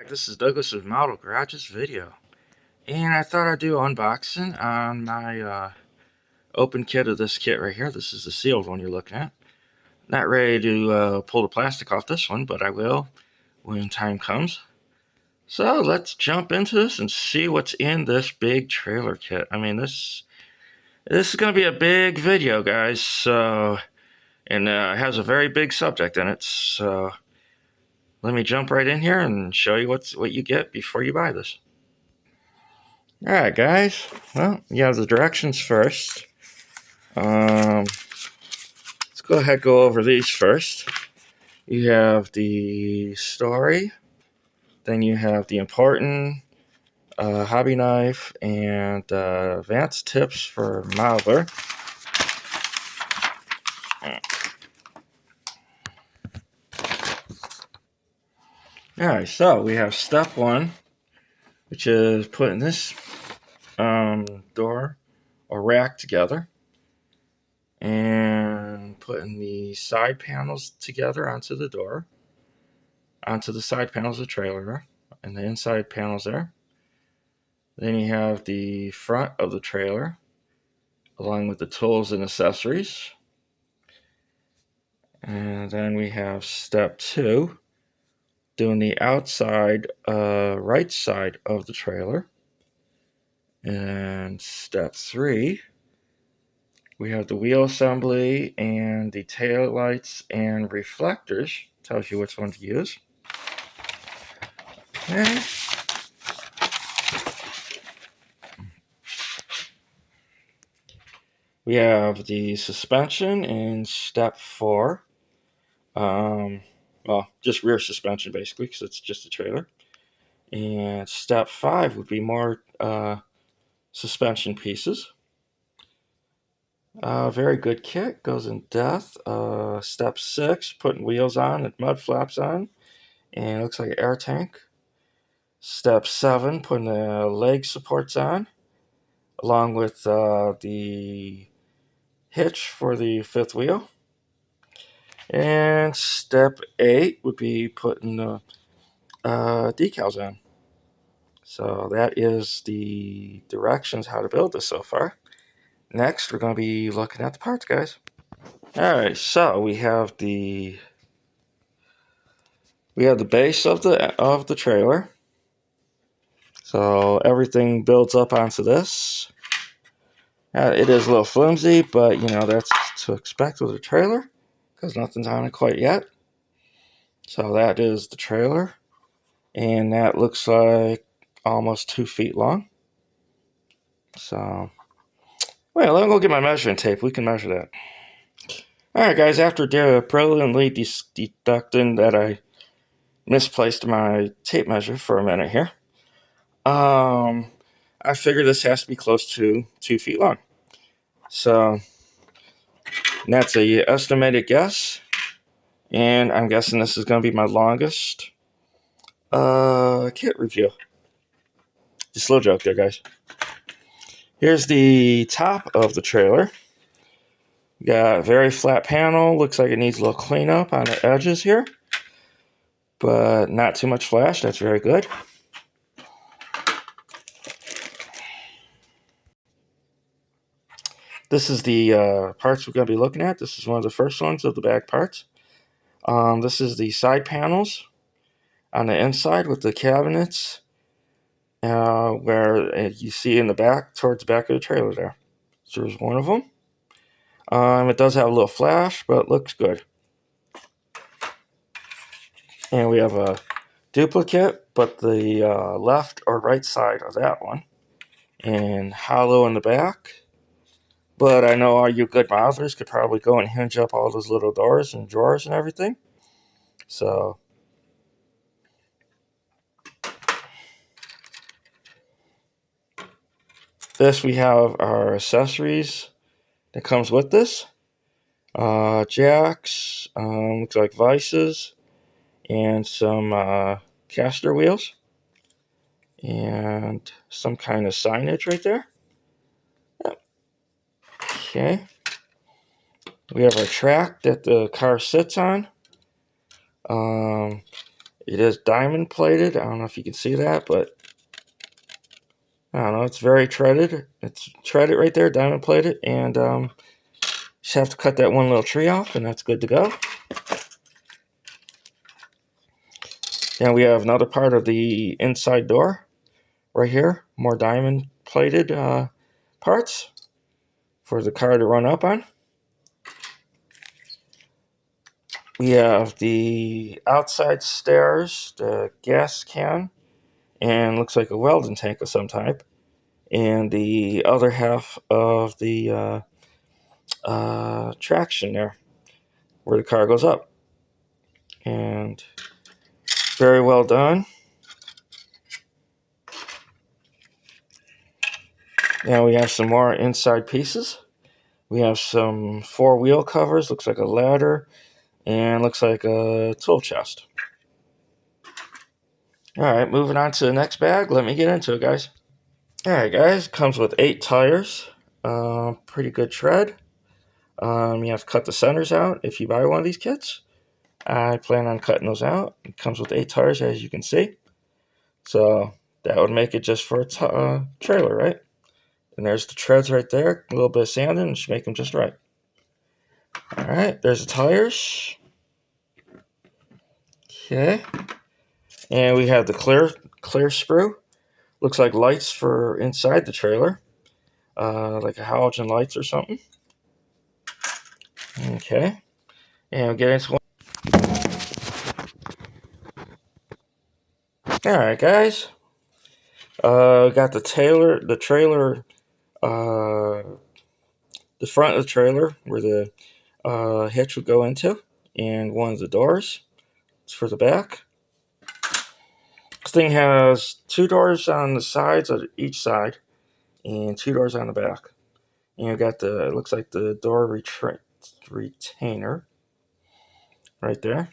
This is Douglas's Model Garages video, and I thought I'd do an unboxing on my open kit of this kit right here. This is the sealed one you're looking at. Not ready to pull the plastic off this one, but I will when time comes. So let's jump into this and see what's in this big trailer kit. I mean, this is going to be a big video, guys. So, and it has a very big subject in it. So let me jump right in here and show you what you get before you buy this. Alright guys, well, you have the directions first. Let's go ahead and go over these first. You have the story, then you have the important, hobby knife, and advanced tips for modeler. Alright, so we have step one, which is putting this door or rack together and putting the side panels together onto the door, onto the side panels of the trailer and the inside panels there. Then you have the front of the trailer along with the tools and accessories. And then we have step two, doing the outside right side of the trailer. And step three, we have the wheel assembly and the tail lights and reflectors. Tells you which one to use. Okay. We have the suspension in step four. Well, just rear suspension basically, because it's just a trailer. And step five would be more suspension pieces. Very good kit, goes in depth. Step six, putting wheels on and mud flaps on, and it looks like an air tank. Step seven, putting the leg supports on, along with the hitch for the fifth wheel. And step eight would be putting the decals on. So that is the directions how to build this so far. Next, we're going to be looking at the parts, guys. Alright, so we have the base of the trailer. So everything builds up onto this. It is a little flimsy, but you know, that's to expect with a trailer because nothing's on it quite yet. So that is the trailer, and that looks like almost 2 feet long. So, well, let me go get my measuring tape. We can measure that. Alright guys, after brilliantly deducting that I misplaced my tape measure for a minute here, I figured this has to be close to 2 feet long. So, that's a estimated guess, and I'm guessing this is going to be my longest kit review. Just a little joke there, guys. Here's the top of the trailer. Got a very flat panel. Looks like it needs a little cleanup on the edges here, but not too much flash. That's very good. This is the parts we're going to be looking at. This is one of the first ones of the back parts. This is the side panels on the inside with the cabinets where you see in the back, towards the back of the trailer there. So there's one of them. It does have a little flash, but it looks good. And we have a duplicate, but the left or right side of that one. And hollow in the back. But I know all you good modelers could probably go and hinge up all those little doors and drawers and everything. So, this we have our accessories that comes with this. Jacks, looks like vices, and some caster wheels. And some kind of signage right there. Yep. Okay. We have our track that the car sits on. It is diamond plated. I don't know if you can see that, but I don't know. It's very treaded. It's treaded right there, diamond plated, and just have to cut that one little tree off, and that's good to go. Now we have another part of the inside door right here. More diamond plated parts for the car to run up on. We have the outside stairs, the gas can, and looks like a welding tank of some type. And the other half of the traction there, where the car goes up. And very well done. Now we have some more inside pieces. We have some 4-wheel covers, looks like a ladder, and looks like a tool chest. Alright, moving on to the next bag. Let me get into it, guys. Alright, guys, comes with 8 tires. Pretty good tread. You have to cut the centers out if you buy one of these kits. I plan on cutting those out. It comes with 8 tires, as you can see. So that would make it just for a trailer, right? And there's the treads right there. A little bit of sanding and should make them just right. Alright, there's the tires. Okay. And we have the clear sprue. Looks like lights for inside the trailer. Like a halogen lights or something. Okay. And we'll get into one. Alright, guys. Got the trailer, the front of the trailer where the hitch would go into, and one of the doors. It's for the back. This thing has 2 doors on the sides of each side, and 2 doors on the back. And you got it looks like the door retainer right there.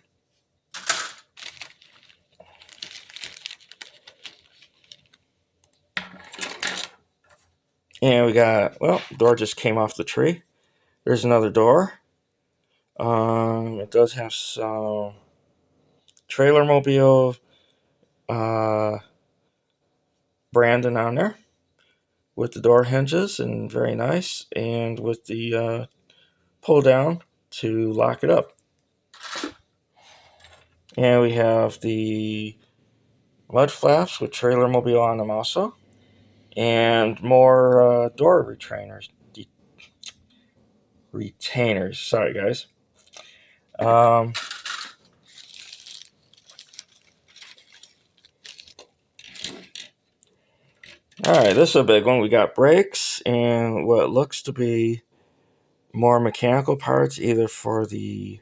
And we got, well, the door just came off the tree. There's another door. It does have some trailer mobile branding on there with the door hinges, and very nice, and with the pull down to lock it up. And we have the mud flaps with trailer mobile on them also, and more door retainers. Sorry, guys. All right, this is a big one. We got brakes and what looks to be more mechanical parts, either for the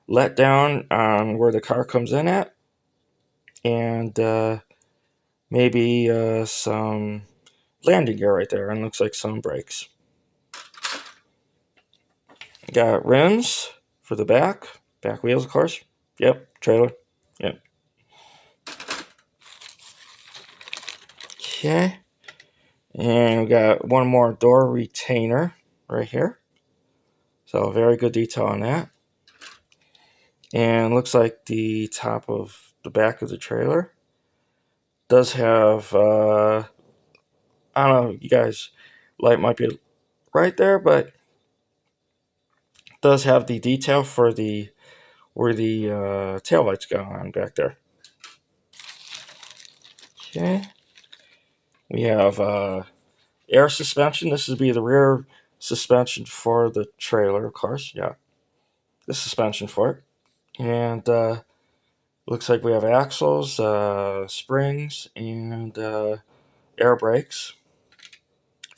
letdown on where the car comes in at, and maybe some landing gear right there, and looks like some brakes. Got rims for the back wheels, of course. Yep, trailer. Yep. Okay. And we got one more door retainer right here. So very good detail on that. And looks like the top of the back of the trailer does have, I don't know, you guys, light might be right there, but does have the detail for where the tail lights go on back there. Okay. We have air suspension. This would be the rear suspension for the trailer, of course. Yeah, the suspension for it. And looks like we have axles, springs, and air brakes.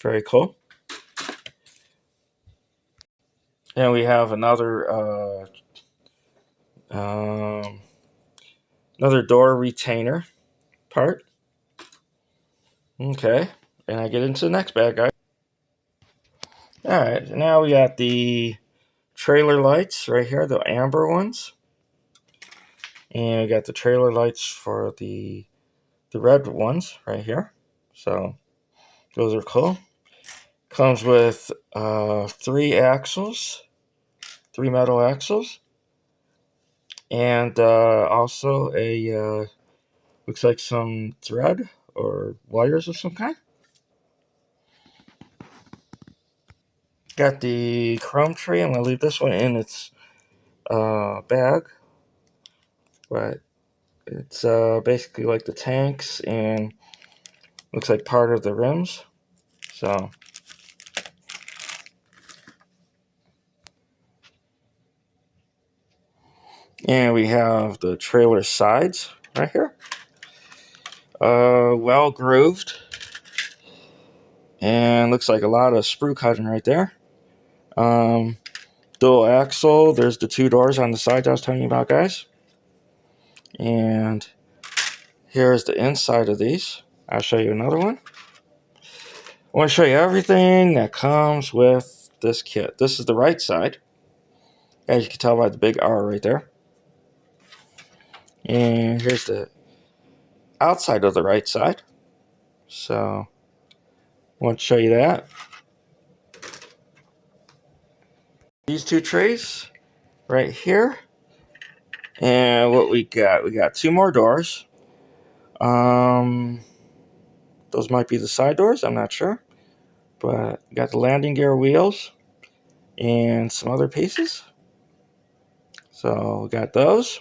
Very cool. And we have another door retainer part. Okay, and I get into the next bag, guys. All right, now we got the trailer lights right here, the amber ones. And we got the trailer lights for the red ones right here. So those are cool. Comes with 3 axles, 3 metal axles, and also a looks like some thread or wires of some kind. Got the chrome tree. I'm going to leave this one in its bag, but it's basically like the tanks and looks like part of the rims. So, and we have the trailer sides right here. Well grooved, and looks like a lot of sprue cutting right there. Dual axle. There's the 2 doors on the sides I was telling you about, guys. And here's the inside of these. I'll show you another one. I want to show you everything that comes with this kit. This is the right side, as you can tell by the big R right there. And here's the outside of the right side. So, I want to show you that. These 2 trays right here. And what we got 2 more doors. Those might be the side doors, I'm not sure. But we got the landing gear wheels and some other pieces. So we got those.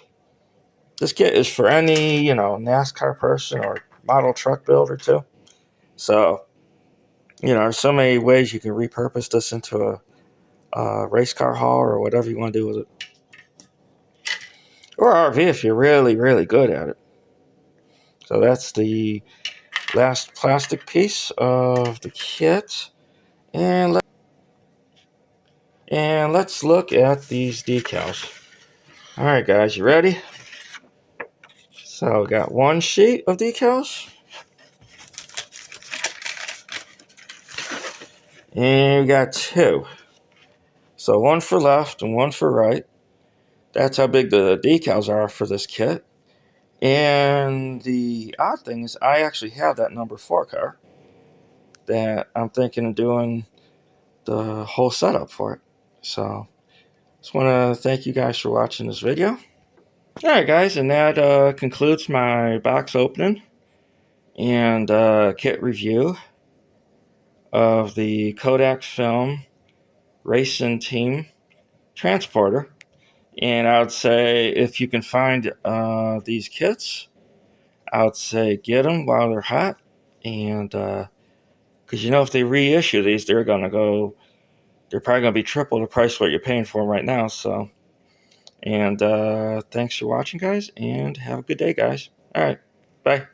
This kit is for any, NASCAR person or model truck builder too. So, there's so many ways you can repurpose this into a race car haul or whatever you want to do with it. Or RV if you're really, really good at it. So that's the last plastic piece of the kit. And let's look at these decals. Alright guys, you ready? So we got 1 sheet of decals. And we got 2. So 1 for left and 1 for right. That's how big the decals are for this kit. And the odd thing is I actually have that number 4 car that I'm thinking of doing the whole setup for it. So just want to thank you guys for watching this video. Alright guys, and that concludes my box opening and kit review of the Kodak Film Racing Team Transporter. And I would say if you can find these kits, I would say get them while they're hot. And because if they reissue these, they're probably going to be triple the price what you're paying for them right now. So, and thanks for watching, guys, and have a good day, guys. All right, bye.